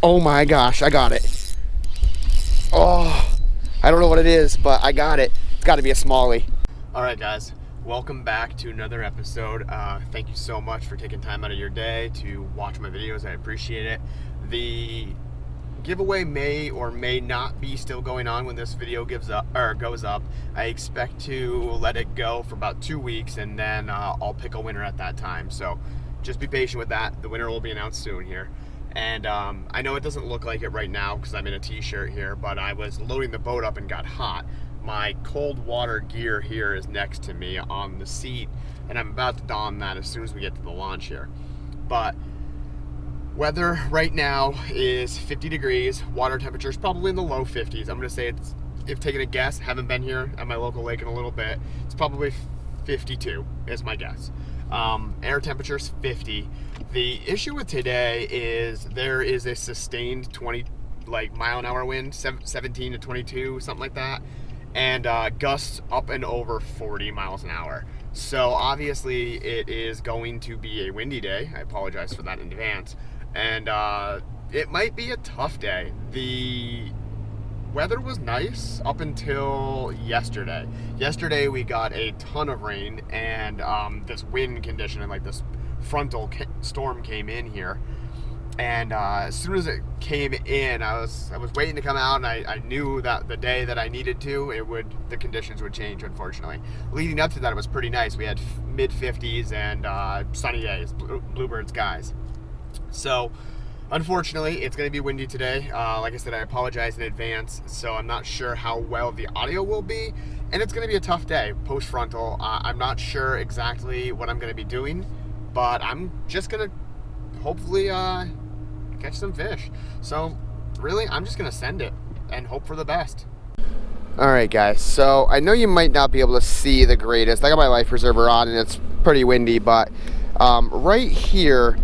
Oh my gosh, I got it. Oh, I don't know what it is, but I got it. It's got to be a smallie. All right, guys. Welcome back to another episode. Thank you so much for taking time out of your day to watch my videos. I appreciate it. The giveaway may or may not be still going on when this video goes up. I expect to let it go for about 2 weeks, and then I'll pick a winner at that time. So just be patient with that. The winner will be announced soon here. And I know it doesn't look like it right now because I'm in a t-shirt here, but I was loading the boat up and got hot. My cold water gear here is next to me on the seat, and I'm about to don that as soon as we get to the launch here. But weather right now is 50 degrees. Water temperature is probably in the low 50s. I'm going to say it's, if taking a guess, haven't been here at my local lake in a little bit, it's probably 52 is my guess. Air temperature is 50. The issue with today is there is a sustained 20 mile an hour wind, 17 to 22, something like that. And gusts up and over 40 miles an hour. So obviously it is going to be a windy day. I apologize for that in advance. And it might be a tough day. The weather was nice up until yesterday. Yesterday we got a ton of rain and this wind condition and like this frontal storm came in here. And as soon as it came in, I was waiting to come out, and I knew that the day that I needed to, the conditions would change, unfortunately. Leading up to that, it was pretty nice. We had mid-50s and sunny days, bluebird skies. So, unfortunately, it's going to be windy today. Like I said, I apologize in advance, so I'm not sure how well the audio will be, and it's going to be a tough day, post-frontal. I'm not sure exactly what I'm going to be doing, but I'm just going to hopefully catch some fish. So really, I'm just gonna send it and hope for the best. All right, guys, so I know you might not be able to see the greatest. I got my life preserver on and it's pretty windy, but right here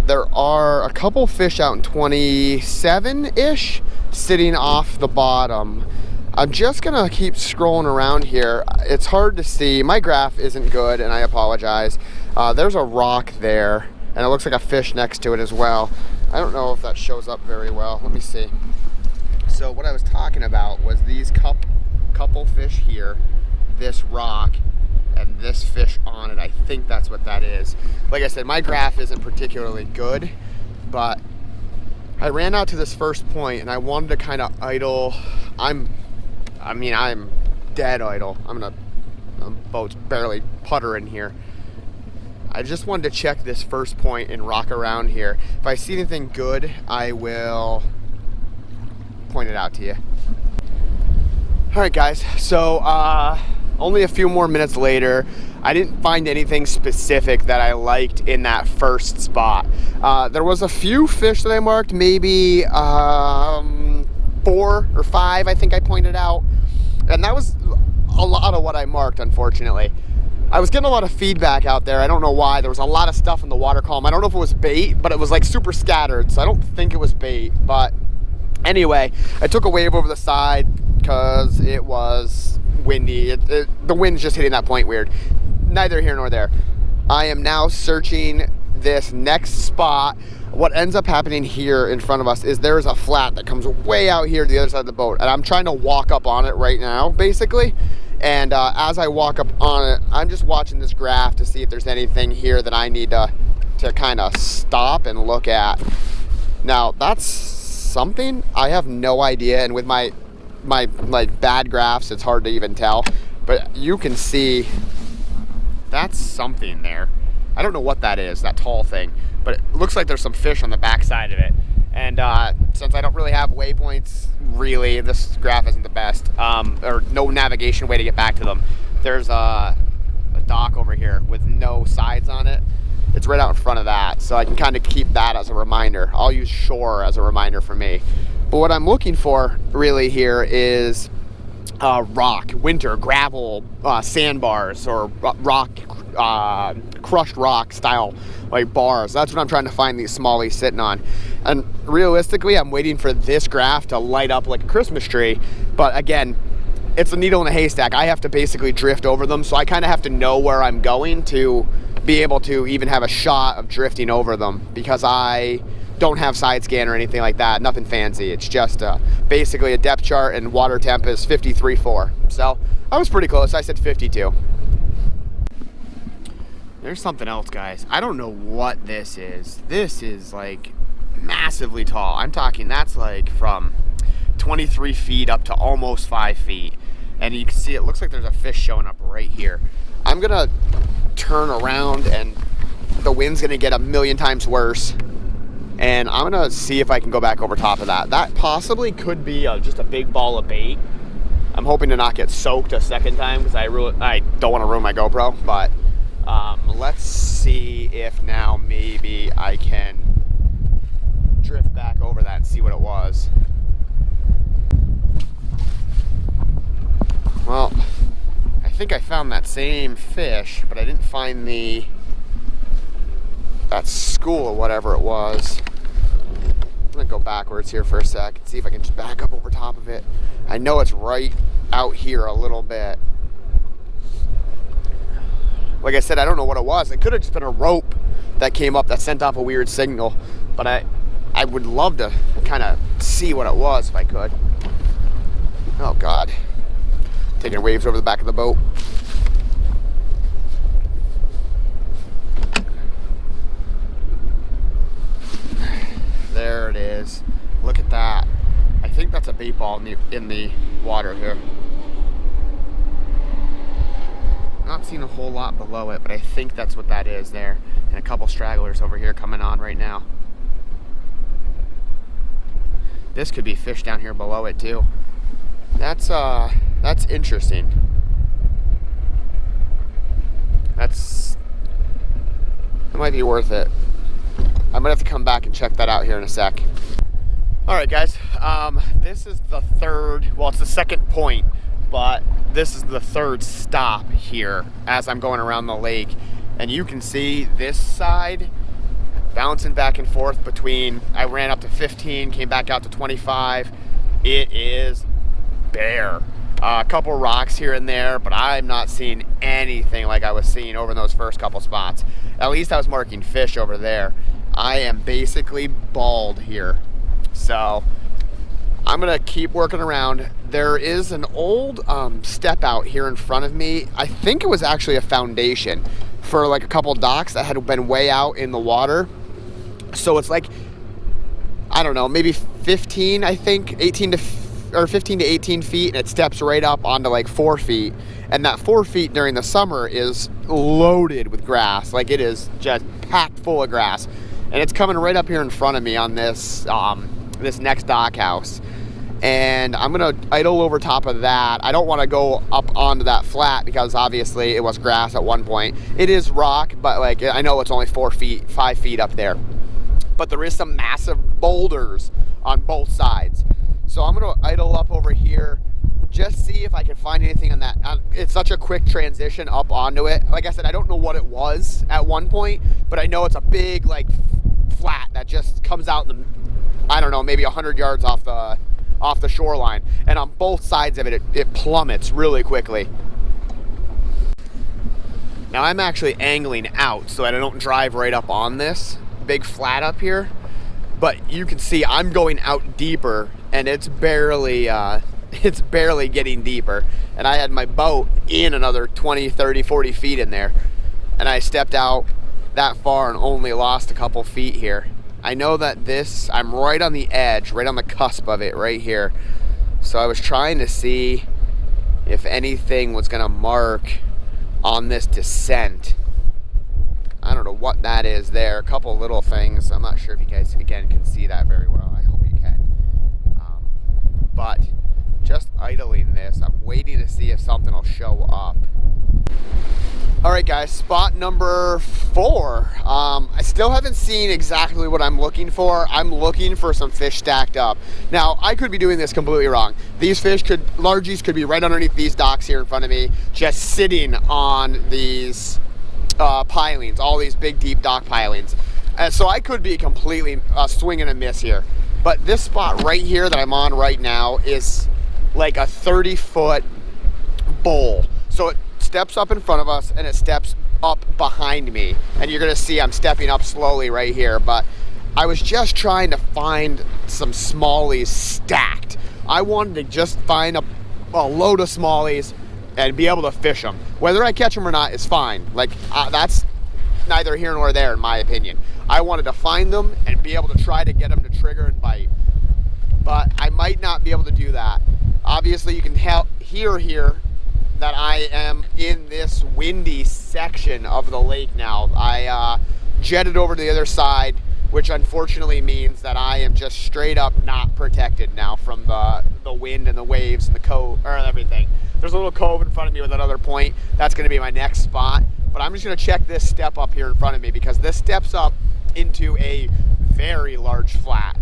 there are a couple fish out in 27-ish sitting off the bottom. I'm just gonna keep scrolling around here. It's hard to see. My graph isn't good and I apologize. There's a rock there and it looks like a fish next to it as well. I don't know if that shows up very well. Let me see. So what I was talking about was these couple fish here, this rock, and this fish on it. I think that's what that is. Like I said, my graph isn't particularly good, but I ran out to this first point and I wanted to kind of idle. I'm dead idle. The boat's barely puttering here. I just wanted to check this first point and rock around here. If I see anything good, I will point it out to you. All right, guys, so only a few more minutes later, I didn't find anything specific that I liked in that first spot. There was a few fish that I marked, maybe 4 or 5, I think I pointed out. And that was a lot of what I marked, unfortunately. I was getting a lot of feedback out there. I don't know why. There was a lot of stuff in the water column. I don't know if it was bait, but it was like super scattered, so I don't think it was bait. But anyway, I took a wave over the side because it was windy. The wind's just hitting that point weird. Neither here nor there. I am now searching this next spot. What ends up happening here in front of us is there's a flat that comes way out here to the other side of the boat, and I'm trying to walk up on it right now, basically. And as I walk up on it, I'm just watching this graph to see if there's anything here that I need to kind of stop and look at. Now, that's something. I have no idea, and with my like bad graphs, it's hard to even tell. But you can see that's something there. I don't know what that is, that tall thing, but it looks like there's some fish on the back side of it. And since I don't really have waypoints, really, this graph isn't the best, or no navigation way to get back to them. There's a dock over here with no sides on it. It's right out in front of that, so I can kind of keep that as a reminder. I'll use shore as a reminder for me. But what I'm looking for really here is rock, winter, gravel, sandbars, or rock, crushed rock style like bars. That's what I'm trying to find these smallies sitting on. And realistically, I'm waiting for this graph to light up like a Christmas tree. But again, it's a needle in a haystack. I have to basically drift over them, so I kind of have to know where I'm going to be able to even have a shot of drifting over them, because I don't have side scan or anything like that. Nothing fancy. It's just basically a depth chart, and water temp is 53.4. So I was pretty close. I said 52. There's something else, guys. I don't know what this is. This is like massively tall. I'm talking that's like from 23 feet up to almost 5 feet. And you can see it looks like there's a fish showing up right here. I'm gonna turn around and the wind's gonna get a million times worse. And I'm gonna see if I can go back over top of that. That possibly could be just a big ball of bait. I'm hoping to not get soaked a second time because I don't want to ruin my GoPro. But let's see if now maybe I can drift back over that and see what it was. Well, I think I found that same fish, but I didn't find that school or whatever it was. I'm gonna go backwards here for a sec and see if I can just back up over top of it. I know it's right out here a little bit. Like I said, I don't know what it was. It could have just been a rope that came up that sent off a weird signal, but I would love to kind of see what it was if I could. Oh God. Taking waves over the back of the boat. There it is. Look at that. I think that's a bait ball in the water here. Not seeing a whole lot below it, but I think that's what that is there. And a couple stragglers over here coming on right now. This could be fish down here below it too. That's interesting. That might be worth it. I'm gonna have to come back and check that out here in a sec. All right, guys. This is the third. Well, it's the second point, but this is the third stop here as I'm going around the lake, and you can see this side bouncing back and forth between. I ran up to 15, came back out to 25. It is bare. A couple rocks here and there, but I'm not seeing anything like I was seeing over in those first couple spots. At least I was marking fish over there. I am basically bald here. So I'm gonna keep working around. There is an old step out here in front of me. I think it was actually a foundation for like a couple docks that had been way out in the water. So it's like, I don't know, maybe 15, I think, 15 to 18 feet, and it steps right up onto like 4 feet. And that 4 feet during the summer is loaded with grass. Like it is just packed full of grass. And it's coming right up here in front of me on this this next dock house. And I'm gonna idle over top of that. I don't wanna go up onto that flat because obviously it was grass at one point. It is rock, but like I know it's only 4 feet, 5 feet up there. But there is some massive boulders on both sides. So I'm gonna idle up over here, just see if I can find anything on that. It's such a quick transition up onto it. Like I said, I don't know what it was at one point, but I know it's a big like flat that just comes out in the, I don't know, maybe 100 yards off the shoreline. And on both sides of it, it plummets really quickly. Now I'm actually angling out so that I don't drive right up on this big flat up here. But you can see I'm going out deeper, and it's barely getting deeper. And I had my boat in another 20, 30, 40 feet in there. And I stepped out that far and only lost a couple feet here. I know that I'm right on the edge, right on the cusp of it right here. So I was trying to see if anything was gonna mark on this descent. I don't know what that is there. A couple little things. I'm not sure if you guys, again, can see that very well. I hope you can. But just idling this, I'm waiting to see if something will show up. All right, guys, spot number 4. I still haven't seen exactly what I'm looking for. I'm looking for some fish stacked up. Now, I could be doing this completely wrong. These fish largies could be right underneath these docks here in front of me, just sitting on these pilings, all these big deep dock pilings. So I could be completely swing and a miss here. But this spot right here that I'm on right now is like a 30-foot bowl. So it steps up in front of us and it steps up behind me. And you're gonna see I'm stepping up slowly right here. But I was just trying to find some smallies stacked. I wanted to just find a load of smallies and be able to fish them. Whether I catch them or not is fine. Like, that's neither here nor there in my opinion. I wanted to find them and be able to try to get them to trigger and bite. But I might not be able to do that. Obviously, you can hear here that I am in this windy section of the lake now. I jetted over to the other side, which unfortunately means that I am just straight up not protected now from the wind and the waves and the cove or everything. There's a little cove in front of me with another point. That's going to be my next spot. But I'm just going to check this step up here in front of me because this steps up into a very large flat.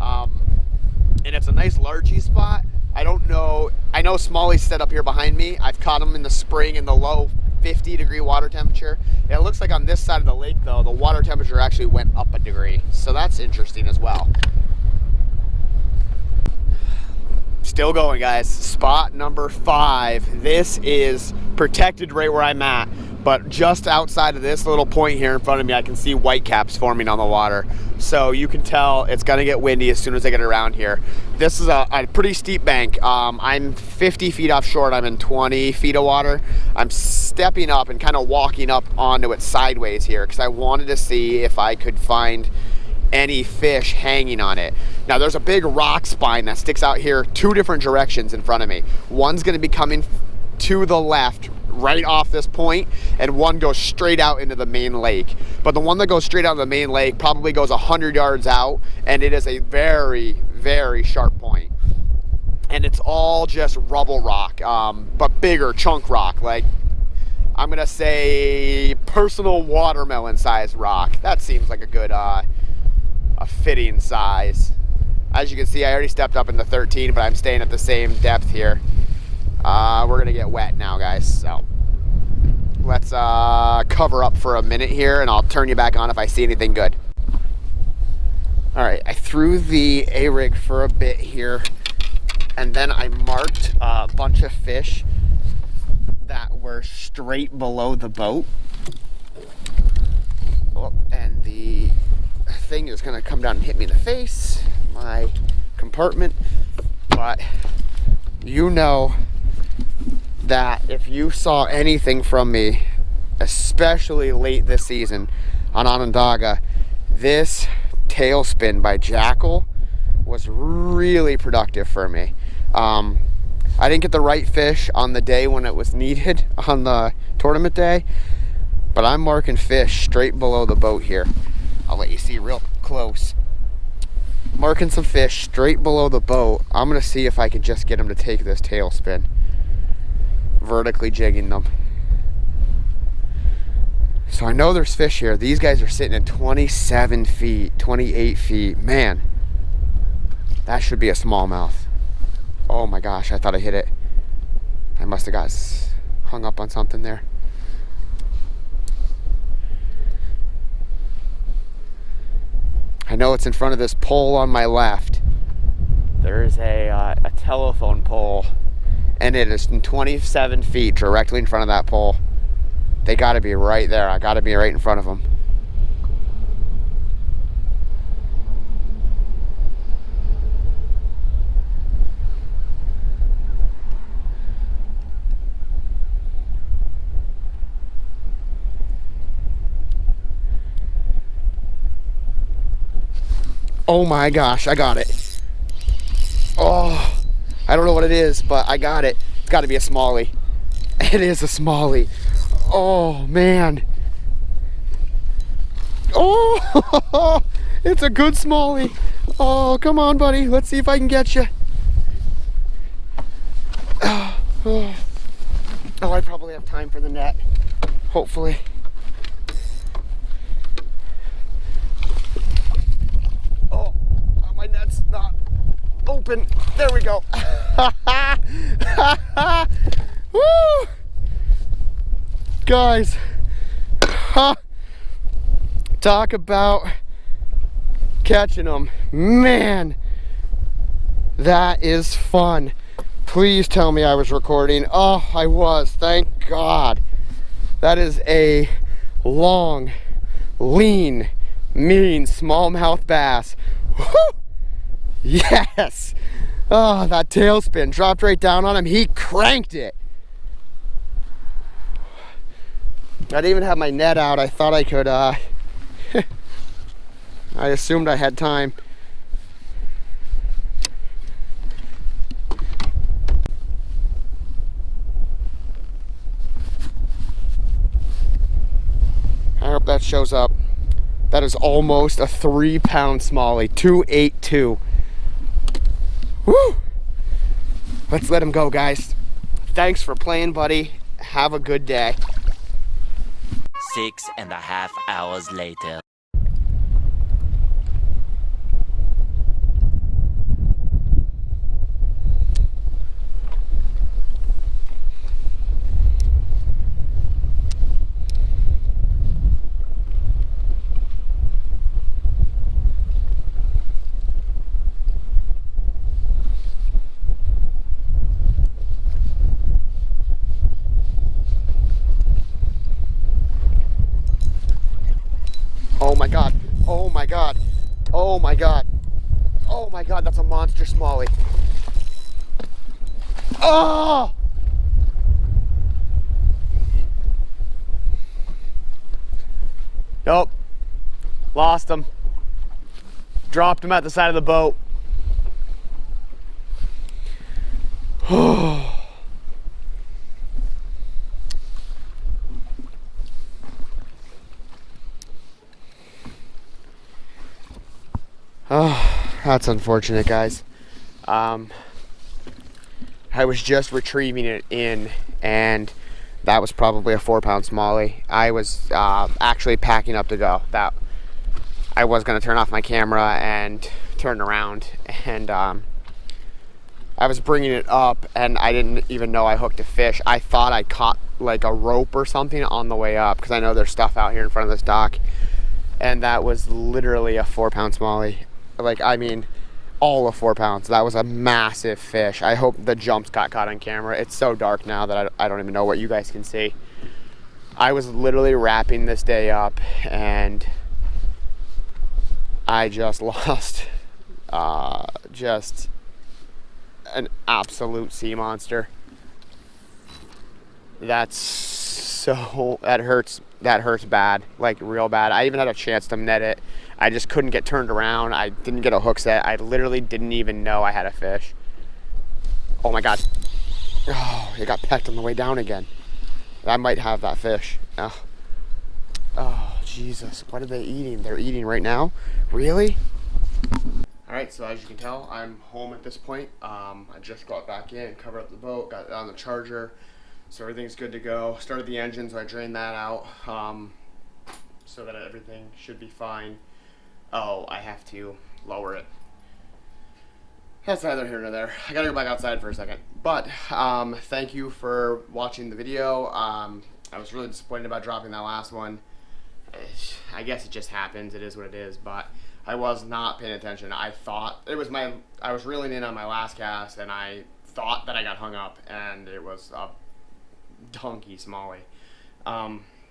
And it's a nice largy spot. I don't know. I know smallies set up here behind me. I've caught them in the spring in the low 50-degree water temperature. It looks like on this side of the lake, though, the water temperature actually went up a degree. So that's interesting as well. Still going, guys. Spot number 5. This is protected right where I'm at. But just outside of this little point here in front of me, I can see whitecaps forming on the water. So you can tell it's gonna get windy as soon as I get around here. This is a pretty steep bank. I'm 50 feet offshore and I'm in 20 feet of water. I'm stepping up and kind of walking up onto it sideways here because I wanted to see if I could find any fish hanging on it. Now there's a big rock spine that sticks out here 2 different directions in front of me. One's gonna be coming to the left right off this point, and one goes straight out into the main lake. But the one that goes straight out into the main lake probably goes 100 yards out, and it is a very, very sharp point. And it's all just rubble rock, but bigger chunk rock, like I'm gonna say personal watermelon sized rock. That seems like a good a fitting size. As you can see, I already stepped up into 13, but I'm staying at the same depth here. We're gonna get wet now, guys, so let's cover up for a minute here and I'll turn you back on if I see anything good. All right, I threw the A-rig for a bit here and then I marked a bunch of fish that were straight below the boat. Oh, and the thing is gonna come down and hit me in the face, my compartment, but you know that if you saw anything from me, especially late this season on Onondaga, this tailspin by Jackal was really productive for me. I didn't get the right fish on the day when it was needed on the tournament day, but I'm marking fish straight below the boat here. I'll let you see real close. Marking some fish straight below the boat. I'm gonna see if I can just get them to take this tailspin. Vertically jigging them. So I know there's fish here. These guys are sitting at 27 feet, 28 feet. Man, that should be a smallmouth. Oh my gosh, I thought I hit it. I must have got hung up on something there. I know it's in front of this pole on my left. There's a telephone pole, and it is 27 feet directly in front of that pole. They gotta be right there. I gotta be right in front of them. Oh my gosh, I got it. Oh, I don't know what it is, but I got it. It's gotta be a smallie. It is a smallie. Oh man. Oh, it's a good smallie. Oh, come on, buddy. Let's see if I can get you. Oh, I probably have time for the net. Hopefully. Oh, my net's not open. There we go. Woo! Guys, talk about catching them. Man, that is fun. Please tell me I was recording. Oh, I was, thank God. That is a long, lean, Mean smallmouth bass. Woo! Yes! Oh, that tailspin dropped right down on him. He cranked it. I didn't even have my net out. I thought I could, I assumed I had time. I hope that shows up. That is almost a 3-pound smallie, 282. Woo! Let's let him go, guys. Thanks for playing, buddy. Have a good day. 6.5 hours later. Oh my god. Oh my god. Oh my god. Oh my god, that's a monster smallie. Oh! Nope. Lost him. Dropped him at the side of the boat. Oh, that's unfortunate, guys. I was just retrieving it in, and that was probably a 4-pound smallie. I was actually packing up to go. That I was going to turn off my camera and turn around, and I was bringing it up, and I didn't even know I hooked a fish. I thought I caught like a rope or something on the way up, because I know there's stuff out here in front of this dock, and that was literally a 4-pound smallie. Like, I mean, all of 4 pounds. That was a massive fish. I hope the jumps got caught on camera. It's so dark now that I don't even know what you guys can see. I was literally wrapping this day up, and I just lost just an absolute sea monster. That hurts bad, like real bad. I even had a chance to net it. I just couldn't get turned around. I didn't get a hook set. I literally didn't even know I had a fish. Oh my god. Oh, it got pecked on the way down again. I might have that fish. Oh, Jesus. What are they eating? They're eating right now? Really? Alright, so as you can tell, I'm home at this point. I just got back in, covered up the boat, got it on the charger. So everything's good to go. Started the engine, so I drained that out. So that everything should be fine. Oh, I have to lower it. That's neither here nor there. I gotta go back outside for a second. But thank you for watching the video. I was really disappointed about dropping that last one. I guess it just happens. It is what it is. But I was not paying attention. I thought it was I was reeling in on my last cast, and I thought that I got hung up, and it was a donkey smallie.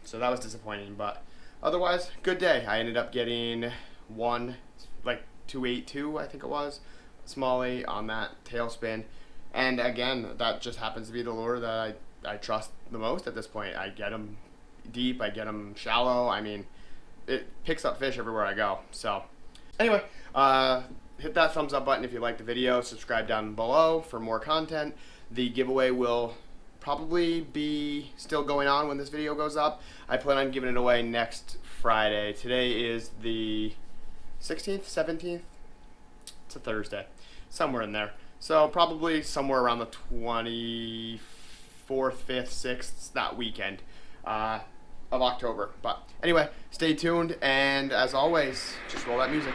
So that was disappointing. But otherwise, good day. I ended up getting one, like 282, I think it was, smallie on that tailspin. And again, that just happens to be the lure that I trust the most at this point. I get them deep, I get them shallow. I mean, it picks up fish everywhere I go. So anyway, hit that thumbs up button if you liked the video. Subscribe down below for more content. The giveaway will probably be still going on when this video goes up. I plan on giving it away next Friday. Today is the 16th, 17th. It's a Thursday, somewhere in there. So probably somewhere around the 24th, 5th, 6th, that weekend of October. But anyway, stay tuned, and as always, just roll that music.